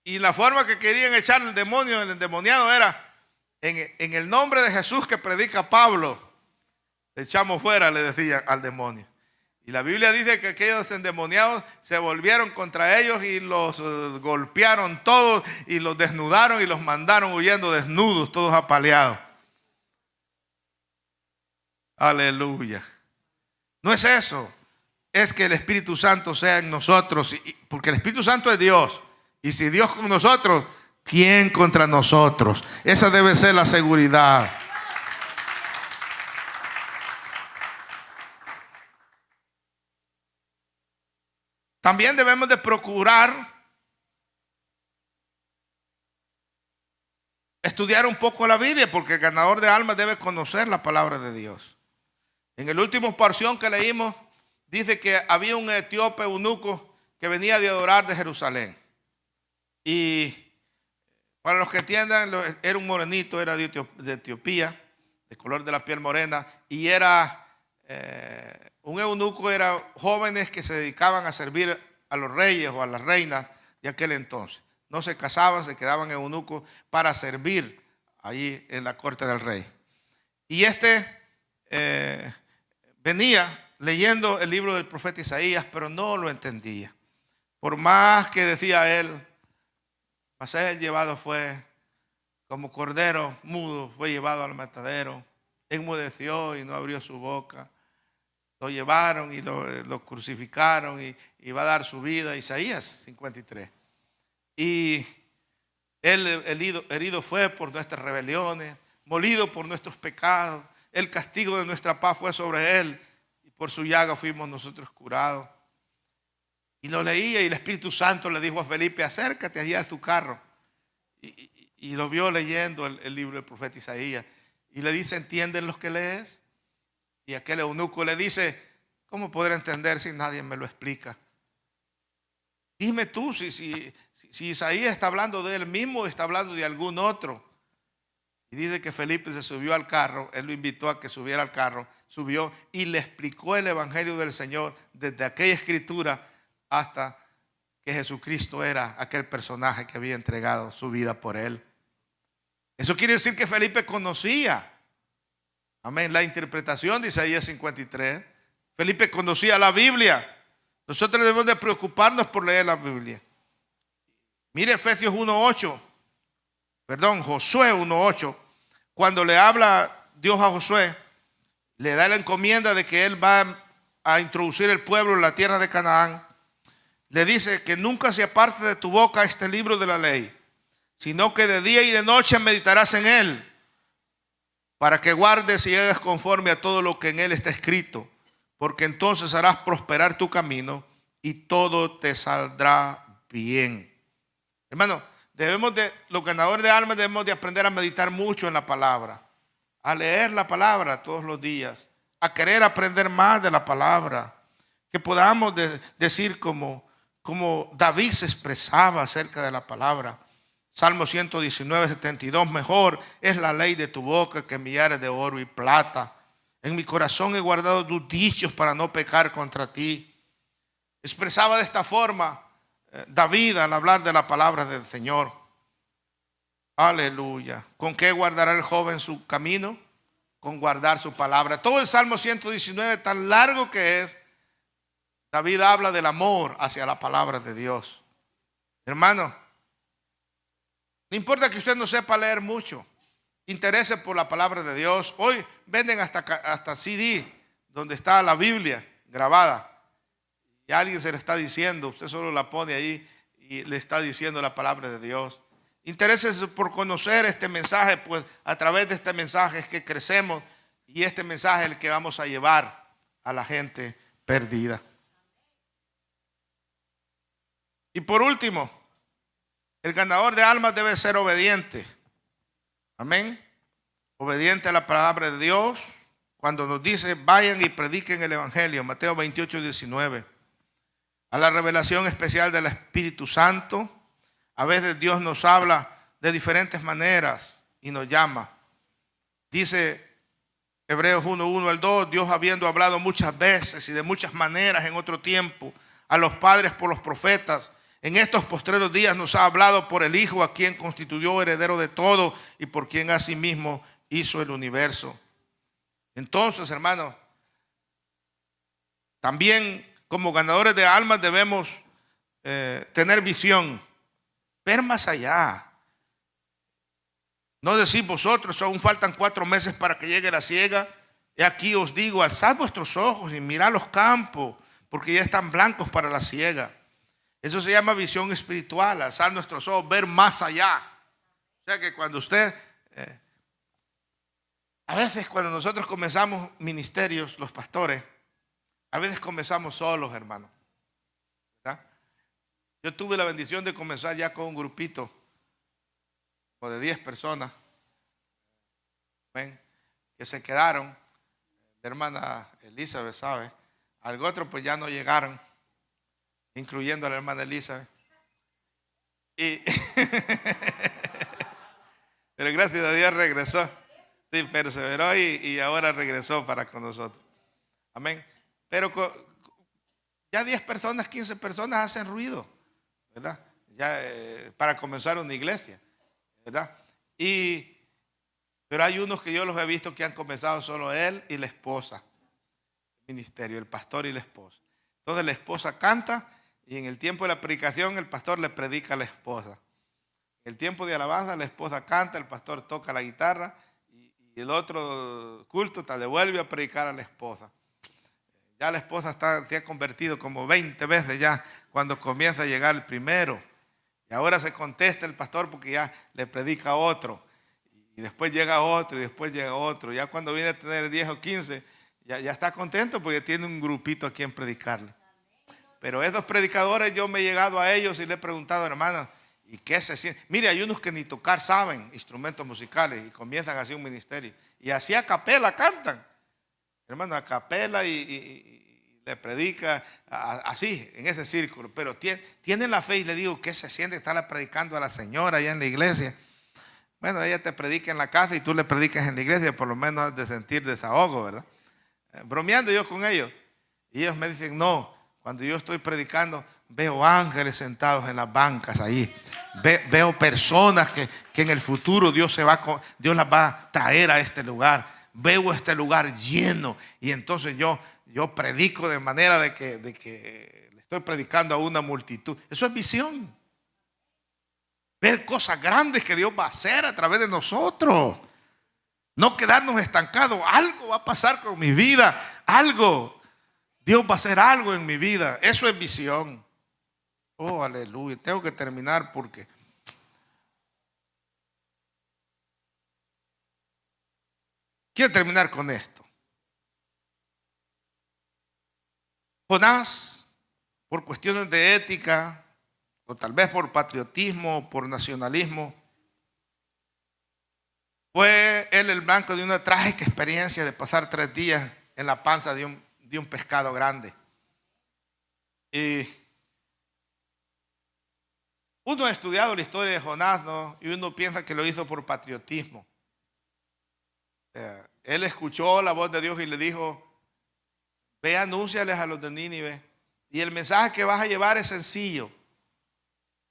la forma que querían echar el endemoniado era en el nombre de Jesús que predica Pablo, le echamos fuera, le decía al demonio. Y la Biblia dice que aquellos endemoniados se volvieron contra ellos y los golpearon todos y los desnudaron y los mandaron huyendo desnudos, todos apaleados. Aleluya. No es eso. Es que el Espíritu Santo sea en nosotros. Porque el Espíritu Santo es Dios. Y si Dios con nosotros, ¿quién contra nosotros? Esa debe ser la seguridad. También debemos de procurar estudiar un poco la Biblia, porque el ganador de almas debe conocer la palabra de Dios. En el último porción que leímos, dice que había un etíope eunuco que venía de adorar de Jerusalén. Y para los que entiendan, era un morenito, era de Etiopía, de color de la piel morena, y era un eunuco, eran jóvenes que se dedicaban a servir a los reyes o a las reinas de aquel entonces. No se casaban, se quedaban eunucos para servir allí en la corte del rey. Y venía leyendo el libro del profeta Isaías, pero no lo entendía. Por más que decía él, mas él llevado fue como cordero mudo, fue llevado al matadero, enmudeció y no abrió su boca. Lo llevaron y lo crucificaron y va a dar su vida. Isaías 53. Y él herido fue por nuestras rebeliones, molido por nuestros pecados. El castigo de nuestra paz fue sobre él y por su llaga fuimos nosotros curados. Y lo leía y el Espíritu Santo le dijo a Felipe: acércate allí a su carro. Y lo vio leyendo el libro del profeta Isaías. Y le dice: ¿entienden lo que lees? Y aquel eunuco le dice: ¿cómo podré entender si nadie me lo explica? Dime tú si Isaías está hablando de él mismo o está hablando de algún otro. Y dice que Felipe se subió al carro, él lo invitó a que subiera al carro, subió y le explicó el evangelio del Señor desde aquella escritura hasta que Jesucristo era aquel personaje que había entregado su vida por él. Eso quiere decir que Felipe conocía, amén, la interpretación de Isaías 53. Felipe conocía la Biblia. Nosotros debemos de preocuparnos por leer la Biblia. Mire Efesios 1:8, Josué 1:8. Cuando le habla Dios a Josué, le da la encomienda de que él va a introducir el pueblo en la tierra de Canaán. Le dice que nunca se aparte de tu boca este libro de la ley, sino que de día y de noche meditarás en él, para que guardes y hagas conforme a todo lo que en él está escrito, porque entonces harás prosperar tu camino y todo te saldrá bien. Hermano, los ganadores de almas debemos de aprender a meditar mucho en la palabra, a leer la palabra todos los días, a querer aprender más de la palabra, que podamos decir como David se expresaba acerca de la palabra. Salmo 119, 72, mejor es la ley de tu boca que millares de oro y plata. En mi corazón he guardado tus dichos para no pecar contra ti. Expresaba de esta forma David al hablar de la palabra del Señor. Aleluya. ¿Con qué guardará el joven su camino? Con guardar su palabra. Todo el Salmo 119, tan largo que es, David habla del amor hacia la palabra de Dios. Hermano, no importa que usted no sepa leer mucho, interese por la palabra de Dios. Hoy venden hasta CD donde está la Biblia grabada. Y alguien se le está diciendo, usted solo la pone ahí y le está diciendo la palabra de Dios. Interésese por conocer este mensaje, pues a través de este mensaje es que crecemos y este mensaje es el que vamos a llevar a la gente perdida. Y por último, el ganador de almas debe ser obediente. Amén. Obediente a la palabra de Dios cuando nos dice: vayan y prediquen el evangelio. Mateo 28, 19. A la revelación especial del Espíritu Santo. A veces Dios nos habla de diferentes maneras y nos llama. Dice Hebreos 1:1 al 2, Dios habiendo hablado muchas veces y de muchas maneras en otro tiempo a los padres por los profetas, en estos postreros días nos ha hablado por el Hijo, a quien constituyó heredero de todo y por quien asimismo hizo el universo. Entonces, hermanos, También como ganadores de almas debemos tener visión, ver más allá. No decís vosotros, aún faltan 4 meses para que llegue la siega. Y aquí os digo, alzad vuestros ojos y mirad los campos, porque ya están blancos para la siega. Eso se llama visión espiritual, alzar nuestros ojos, ver más allá. O sea que cuando usted, a veces cuando nosotros comenzamos ministerios, los pastores, a veces comenzamos solos, hermano, ¿verdad? Yo tuve la bendición de comenzar ya con un grupito o de 10 personas, ¿ven?, que se quedaron. La hermana Elizabeth, ¿sabe? Algo otro pues ya no llegaron, incluyendo a la hermana Elizabeth. Pero gracias a Dios regresó. Sí, perseveró y ahora regresó para con nosotros. Amén. Pero ya 10 personas, 15 personas hacen ruido, ¿verdad? Ya para comenzar una iglesia, ¿verdad? Pero hay unos que yo los he visto que han comenzado solo él y la esposa. El ministerio, el pastor y la esposa. Entonces la esposa canta y en el tiempo de la predicación el pastor le predica a la esposa. En el tiempo de alabanza la esposa canta, el pastor toca la guitarra y el otro culto te devuelve a predicar a la esposa. Ya la esposa se ha convertido como 20 veces ya cuando comienza a llegar el primero. Y ahora se contesta el pastor porque ya le predica a otro. Y después llega otro y después llega otro. Ya cuando viene a tener 10 o 15, ya está contento porque tiene un grupito a quien predicarle. Pero esos predicadores yo me he llegado a ellos y le he preguntado, hermano, ¿y qué se siente? Mire, hay unos que ni tocar saben instrumentos musicales y comienzan así un ministerio. Y así a capela cantan. Hermano, a capela y le predica así, en ese círculo. Pero tienen la fe y le digo, ¿qué se siente estarle predicando a la señora allá en la iglesia? Bueno, ella te predica en la casa y tú le predicas en la iglesia, por lo menos has de sentir desahogo, ¿verdad? Bromeando yo con ellos. Y ellos me dicen, no, cuando yo estoy predicando, veo ángeles sentados en las bancas ahí. Veo personas que en el futuro Dios las va a traer a este lugar. Veo este lugar lleno. Y entonces yo predico de manera de que le estoy predicando a una multitud. Eso es visión. Ver cosas grandes que Dios va a hacer a través de nosotros. No quedarnos estancados. Algo va a pasar con mi vida. Algo. Dios va a hacer algo en mi vida. Eso es visión. Oh, aleluya. Tengo que terminar porque quiero terminar con esto. Jonás, por cuestiones de ética, o tal vez por patriotismo, o por nacionalismo, fue él el blanco de una trágica experiencia de pasar 3 días en la panza de un pescado grande. Y uno ha estudiado la historia de Jonás, ¿no? Y uno piensa que lo hizo por patriotismo. Él escuchó la voz de Dios y le dijo, ve, anúnciales a los de Nínive. Y el mensaje que vas a llevar es sencillo.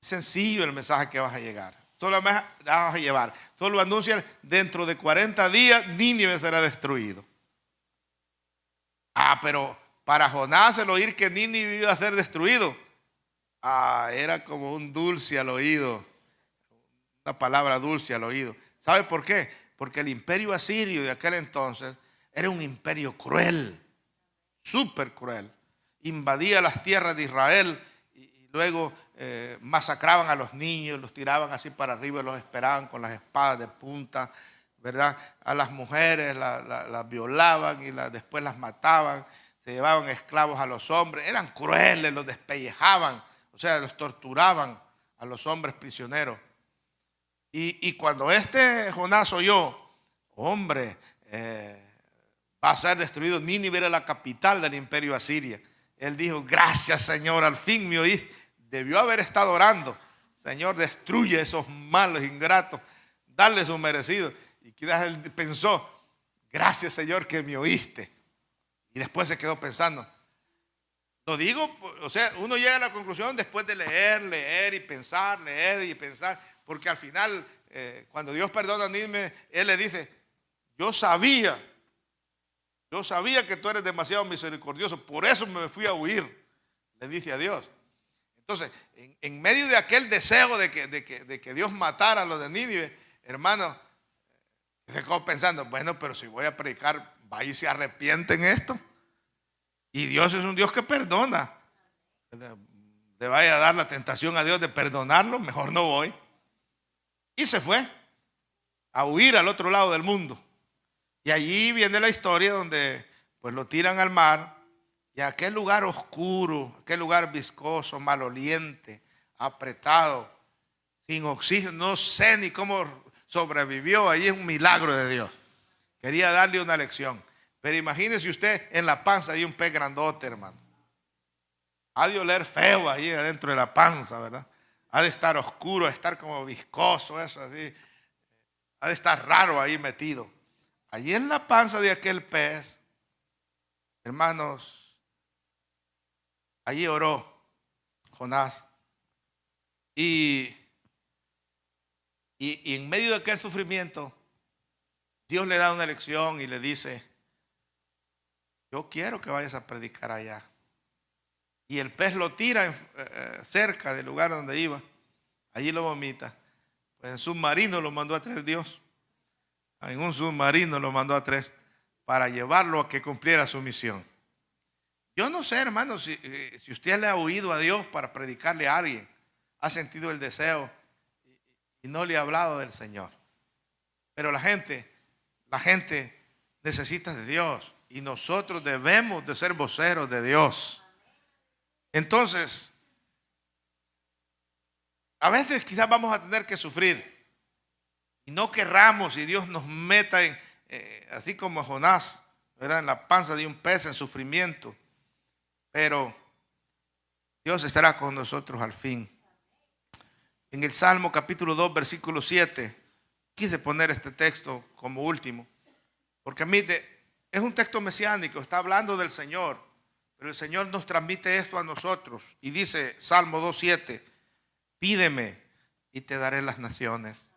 Sencillo el mensaje que vas a llegar. Solo vas a llevar. Solo anuncian, dentro de 40 días Nínive será destruido. Pero para Jonás el oír que Nínive iba a ser destruido, era como un dulce al oído. Una palabra dulce al oído. ¿Sabe por qué? Porque el imperio asirio de aquel entonces era un imperio cruel, súper cruel. Invadía las tierras de Israel y luego masacraban a los niños, los tiraban así para arriba y los esperaban con las espadas de punta, ¿verdad? A las mujeres las violaban y después las mataban, se llevaban esclavos a los hombres, eran crueles, los despellejaban, o sea, los torturaban a los hombres prisioneros. Y cuando Jonás oyó, hombre, va a ser destruido, Nínive era la capital del imperio asirio. Él dijo, gracias Señor, al fin me oíste. Debió haber estado orando, Señor, destruye a esos malos, ingratos, darle su merecido. Y quizás él pensó, gracias Señor que me oíste. Y después se quedó pensando. Lo digo, o sea, uno llega a la conclusión después de leer y pensar, porque al final, cuando Dios perdona a Nínive, Él le dice, yo sabía Yo sabía que tú eres demasiado misericordioso, por eso me fui a huir, le dice a Dios. Entonces, en medio de aquel deseo de que Dios matara a los de Nínive, hermano, se quedó pensando, bueno, pero si voy a predicar, va y se arrepienten esto. Y Dios es un Dios que perdona. Le vaya a dar la tentación a Dios de perdonarlo, mejor no voy. Y se fue a huir al otro lado del mundo. Y allí viene la historia donde pues lo tiran al mar. Y aquel lugar oscuro, aquel lugar viscoso, maloliente, apretado, sin oxígeno, no sé ni cómo sobrevivió. Allí es un milagro de Dios. Quería darle una lección. Pero imagínese usted en la panza de un pez grandote, hermano. Ha de oler feo ahí adentro de la panza, ¿verdad? Ha de estar oscuro, ha de estar como viscoso, eso así. Ha de estar raro ahí metido. Allí en la panza de aquel pez, hermanos, allí oró Jonás. Y en medio de aquel sufrimiento, Dios le da una lección y le dice, yo quiero que vayas a predicar allá. Y el pez lo tira cerca del lugar donde iba. Allí lo vomita. Pues en submarino lo mandó a traer Dios. En un submarino lo mandó a traer para llevarlo a que cumpliera su misión. Yo no sé, hermano, si usted le ha oído a Dios para predicarle a alguien, ha sentido el deseo y no le ha hablado del Señor. Pero la gente necesita de Dios y nosotros debemos de ser voceros de Dios. Entonces, a veces quizás vamos a tener que sufrir y no querramos y Dios nos meta así como Jonás, ¿verdad? En la panza de un pez en sufrimiento. Pero Dios estará con nosotros al fin. En el Salmo capítulo 2, versículo 7, quise poner este texto como último, porque a mí es un texto mesiánico, está hablando del Señor, pero el Señor nos transmite esto a nosotros. Y dice Salmo 2:7, pídeme y te daré las naciones.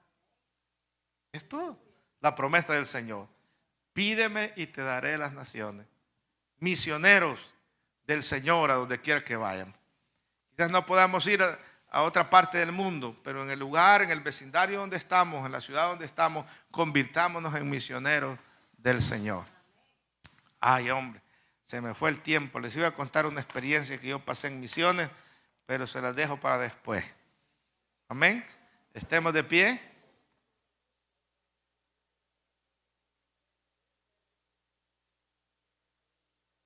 Es todo, la promesa del Señor. Pídeme y te daré las naciones. Misioneros del Señor a donde quiera que vayan. Quizás no podamos ir a otra parte del mundo, pero en el lugar, en el vecindario donde estamos, en la ciudad donde estamos, convirtámonos en misioneros del Señor. Ay, hombre, se me fue el tiempo. Les iba a contar una experiencia que yo pasé en misiones, pero se las dejo para después. Amén. Estemos de pie.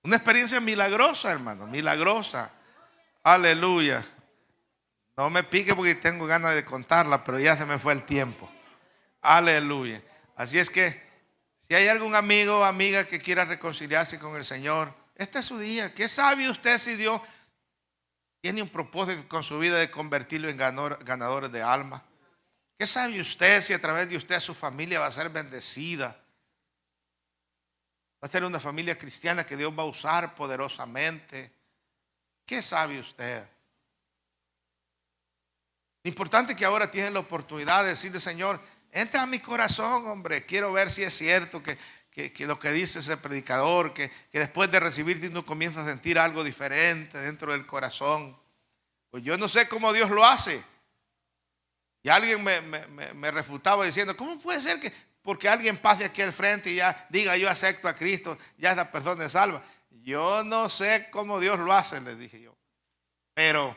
Una experiencia milagrosa, hermano, milagrosa. Aleluya. No me pique porque tengo ganas de contarla, pero ya se me fue el tiempo. Aleluya. Así es que si hay algún amigo o amiga que quiera reconciliarse con el Señor, este es su día. ¿Qué sabe usted si Dios tiene un propósito con su vida de convertirlo en ganadores de alma? ¿Qué sabe usted si a través de usted su familia va a ser bendecida? Va a ser una familia cristiana que Dios va a usar poderosamente. ¿Qué sabe usted? Lo importante es que ahora tienen la oportunidad de decirle, Señor, entra a mi corazón, hombre. Quiero ver si es cierto que lo que dice ese predicador, que después de recibirte uno comienza a sentir algo diferente dentro del corazón. Pues yo no sé cómo Dios lo hace. Y alguien me refutaba diciendo, ¿cómo puede ser que porque alguien pase aquí al frente y ya diga yo acepto a Cristo, ya esa persona es salva? Yo no sé cómo Dios lo hace, les dije yo. Pero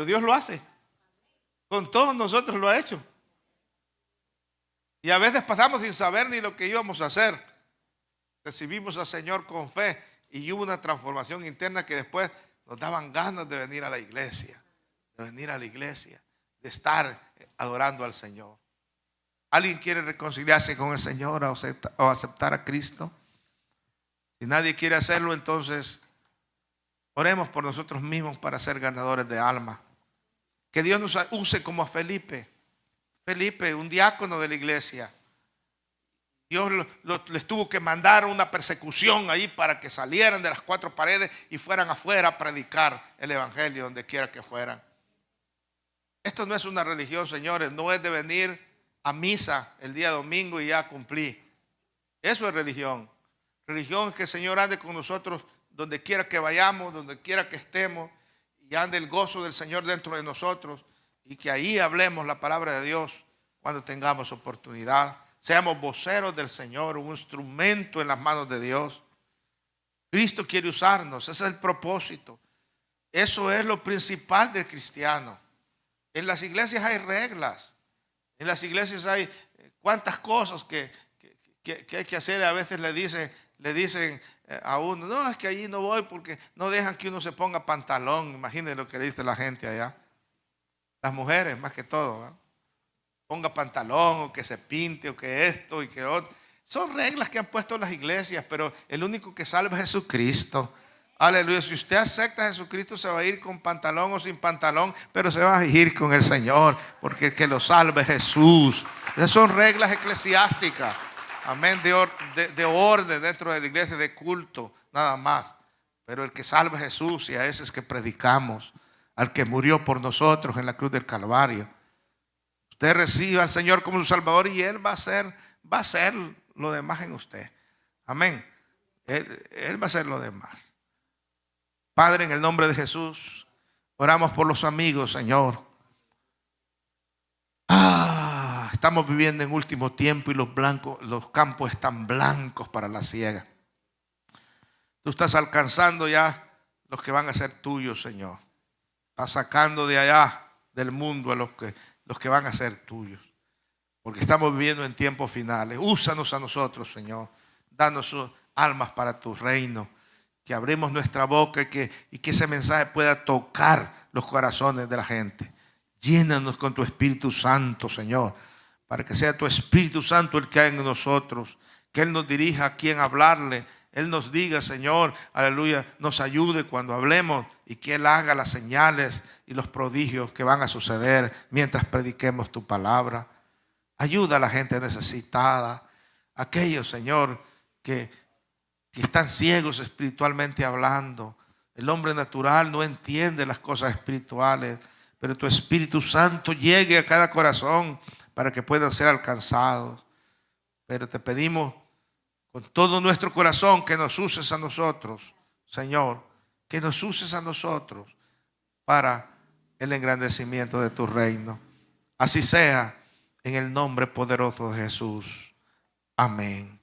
Dios lo hace. Con todos nosotros lo ha hecho. Y a veces pasamos sin saber ni lo que íbamos a hacer. Recibimos al Señor con fe y hubo una transformación interna que después nos daban ganas de venir a la iglesia. De estar adorando al Señor. ¿Alguien quiere reconciliarse con el Señor o aceptar a Cristo? Si nadie quiere hacerlo, entonces oremos por nosotros mismos para ser ganadores de alma. Que Dios nos use como a Felipe. Felipe, un diácono de la iglesia. Dios les tuvo que mandar una persecución ahí para que salieran de las cuatro paredes y fueran afuera a predicar el evangelio donde quiera que fueran. Esto no es una religión, señores. No es de venir a misa el día domingo y ya cumplí. Eso es religión. Religión es que el Señor ande con nosotros donde quiera que vayamos, donde quiera que estemos, y ande el gozo del Señor dentro de nosotros, y que ahí hablemos la palabra de Dios cuando tengamos oportunidad. Seamos voceros del Señor, un instrumento en las manos de Dios. Cristo quiere usarnos, ese es el propósito. Eso es lo principal del cristiano. En las iglesias hay reglas, en las iglesias hay cuantas cosas que hay que hacer. A veces le dicen a uno, no, es que allí no voy porque no dejan que uno se ponga pantalón. Imagínense lo que dice la gente allá. Las mujeres más que todo, ¿verdad? Ponga pantalón o que se pinte o que esto y que otro. Son reglas que han puesto las iglesias, pero el único que salva es Jesucristo. Aleluya. Si usted acepta a Jesucristo, se va a ir con pantalón o sin pantalón, pero se va a ir con el Señor, porque el que lo salve es Jesús. Esas son reglas eclesiásticas. Amén. De orden dentro de la iglesia, de culto, nada más. Pero el que salve es Jesús, y a ese es que predicamos, al que murió por nosotros en la cruz del Calvario. Usted recibe al Señor como su Salvador y Él va a hacer lo demás en usted. Amén. Él va a hacer lo demás. Padre, en el nombre de Jesús, oramos por los amigos, Señor. Estamos viviendo en último tiempo y los campos están blancos para la siega. Tú estás alcanzando ya los que van a ser tuyos, Señor. Estás sacando de allá del mundo a los que van a ser tuyos. Porque estamos viviendo en tiempos finales. Úsanos a nosotros, Señor. Danos almas para tu reino. Que abrimos nuestra boca y que ese mensaje pueda tocar los corazones de la gente. Llénanos con tu Espíritu Santo, Señor, para que sea tu Espíritu Santo el que hay en nosotros, que Él nos dirija a quién hablarle, Él nos diga, Señor, aleluya, nos ayude cuando hablemos, y que Él haga las señales y los prodigios que van a suceder mientras prediquemos tu palabra. Ayuda a la gente necesitada, aquellos, Señor, que están ciegos espiritualmente hablando. El hombre natural no entiende las cosas espirituales, pero tu Espíritu Santo llegue a cada corazón para que puedan ser alcanzados. Pero te pedimos con todo nuestro corazón que nos uses a nosotros, Señor, que nos uses a nosotros para el engrandecimiento de tu reino. Así sea, en el nombre poderoso de Jesús. Amén.